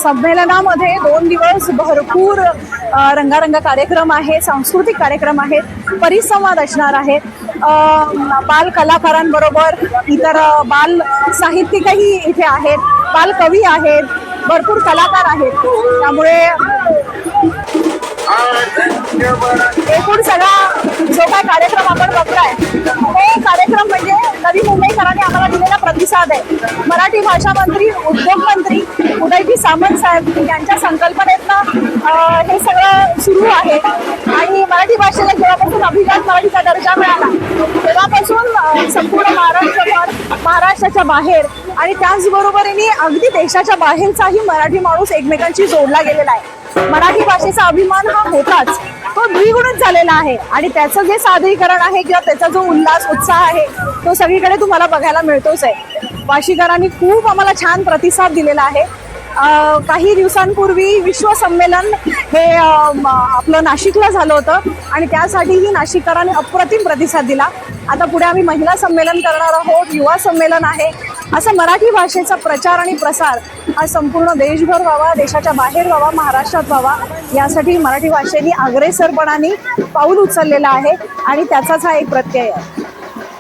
संमेलनामध्ये 2 दिवस भरपूर रंगारंग कार्यक्रम आहे, सांस्कृतिक कार्यक्रम आहेत, परिसंवाद असणार आहे. बाल कलाकारांबरोबर इतर बाल साहित्यिकही इथे आहेत, बाल कवी आहेत, भरपूर कलाकार आहेत. त्यामुळे एकूण सगळा जो काय कार्यक्रम आपण बघताय तो कार्यक्रम म्हणजे नवी मुंबईकरांनी आम्हाला दिलेला प्रतिसाद आहे. मराठी भाषा मंत्री, उद्योग मंत्री उदयजी सामंत साहेब यांच्या संकल्पनेतनं हे सगळं सुरू आहे. आणि मराठी भाषेला जेव्हापासून अभिजात मराठीचा दर्जा मिळाला तेव्हापासून संपूर्ण महाराष्ट्रभर, महाराष्ट्राच्या बाहेर आणि त्याचबरोबरीने अगदी देशाच्या बाहेरचाही मराठी माणूस एकमेकांशी जोडला गेलेला आहे. मराठी भाषेचा अभिमान हा होताच, तो द्विगुणित झालेला आहे आणि त्याचं जे सादरीकरण आहे किंवा त्याचा जो उल्हास उत्साह आहे तो सगळीकडे तुम्हाला बघायला मिळतोच आहे. वाशीकरांनी खूप आम्हाला छान प्रतिसाद दिलेला आहे. काही दिवसांपूर्वी विश्व संमेलन हे आपलं नाशिकला झालं होतं आणि त्यासाठीही नाशिककरांनी अप्रतिम प्रतिसाद दिला. आता पुढे आम्ही महिला संमेलन करणार आहोत, युवा संमेलन आहे. असं मराठी भाषेचा प्रचार आणि प्रसार हा संपूर्ण देशभर व्हावा, देशाच्या बाहेर व्हावा, महाराष्ट्रात व्हावा, यासाठी मराठी भाषेने अग्रेसरपणाने पाऊल उचललेलं आहे आणि त्याचाच हा एक प्रत्यय आहे.